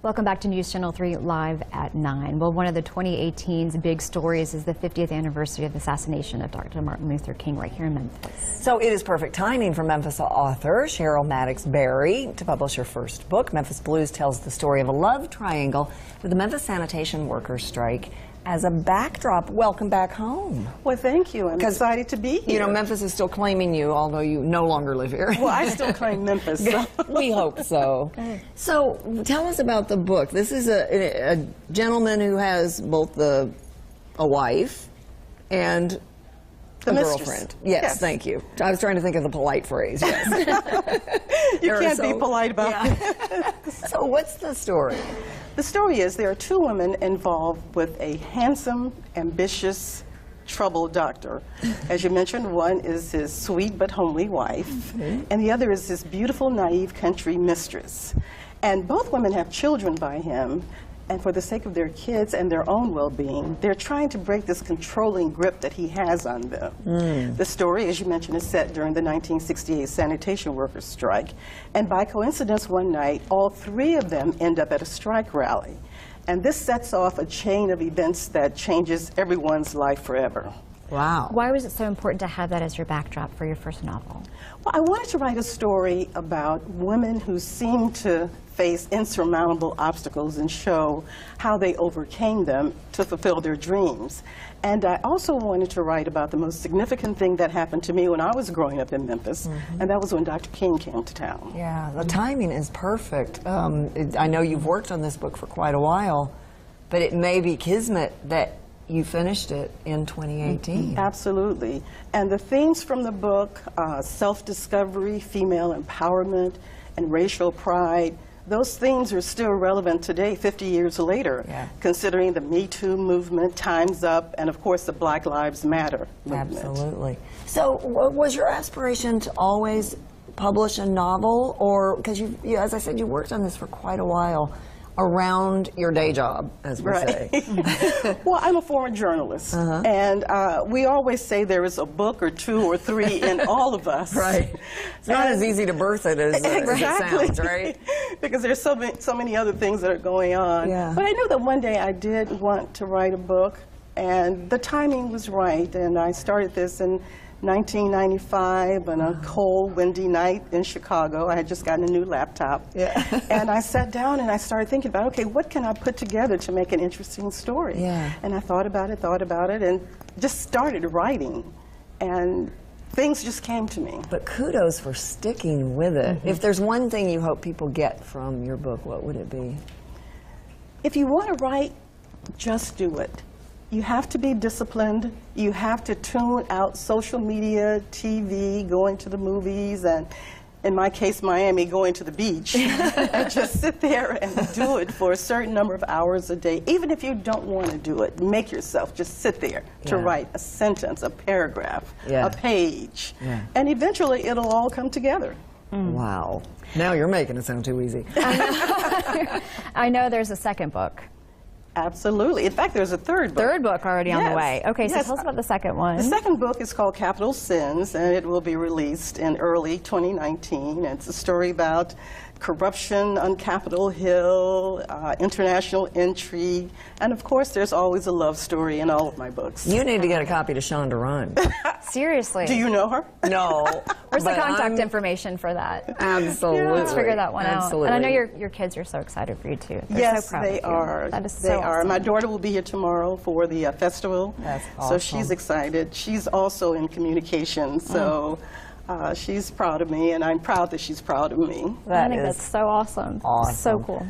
Welcome back to News Channel 3 live at 9. Well, one of the 2018's big stories is the 50th anniversary of the assassination of Dr. Martin Luther King right here in Memphis. So it is perfect timing for Memphis author cherylmberrych3 to publish her first book. Memphis Blues tells the story of a love triangle with the Memphis sanitation workers' strike as a backdrop. Welcome back home. Well, thank you. I'm excited to be here. You know, Memphis is still claiming you, although you no longer live here. Well, I still claim Memphis. So. We hope so. So, tell us about the book. This is a gentleman who has both a wife and a girlfriend. Yes, thank you. I was trying to think of the polite phrase. Yes. You can't be polite about it. So, what's the story? The story is there are two women involved with a handsome, ambitious, troubled doctor. As you mentioned, one is his sweet but homely wife, and the other is his beautiful, naive country mistress. And both women have children by him, and for the sake of their kids and their own well-being, they're trying to break this controlling grip that he has on them. The story, as you mentioned, is set during the 1968 sanitation workers' strike. And by coincidence, one night, all three of them end up at a strike rally. And this sets off a chain of events that changes everyone's life forever. Wow. Why was it so important to have that as your backdrop for your first novel? Well, I wanted to write a story about women who seem to face insurmountable obstacles and show how they overcame them to fulfill their dreams. And I also wanted to write about the most significant thing that happened to me when I was growing up in Memphis, and that was when Dr. King came to town. Yeah, the timing is perfect. I know you've worked on this book for quite a while, but it may be kismet that you finished it in 2018. Absolutely. And the themes from the book, self-discovery, female empowerment, and racial pride, those themes are still relevant today, 50 years later, considering the Me Too movement, Time's Up, and of course the Black Lives Matter movement. Absolutely. So was your aspiration to always publish a novel, or, because you, as I said, you worked on this for quite a while, around your day job, as we say? Well, I'm a former journalist, and we always say there is a book or two or three in all of us. Right. It's not as easy to birth it as it sounds, right? Because there's so many other things that are going on. But I knew that one day I did want to write a book, and the timing was right, and I started this in 1995 on a cold, windy night in Chicago. I had just gotten a new laptop. And I sat down and I started thinking about, okay, what can I put together to make an interesting story? And I thought about it, and just started writing. And things just came to me. But kudos for sticking with it. If there's one thing you hope people get from your book, what would it be? If you want to write, just do it. You have to be disciplined. You have to tune out social media, TV, going to the movies, and in my case, Miami, going to the beach. And just sit there and do it for a certain number of hours a day. Even if you don't want to do it, make yourself just sit there to write a sentence, a paragraph, a page. And eventually, it'll all come together. Wow. Now you're making it sound too easy. I know there's a second book. Absolutely. In fact, there's a third book. Third book already on the way. Okay, so tell us about the second one. The second book is called Capital Sins, and it will be released in early 2019. It's a story about corruption on Capitol Hill, international intrigue, and of course, there's always a love story in all of my books. You need to get a copy to Shonda Rhimes. Seriously. Do you know her? No. Where's the contact information for that? Absolutely. Let's figure that one out. Absolutely. And I know your kids are so excited for you, too. They're Yes, so proud they of you. are. That is they so are. awesome. My daughter will be here tomorrow for the festival. That's awesome. So she's excited. She's also in communications, so she's proud of me, and I'm proud that she's proud of me. I think that's so awesome. Awesome. So cool.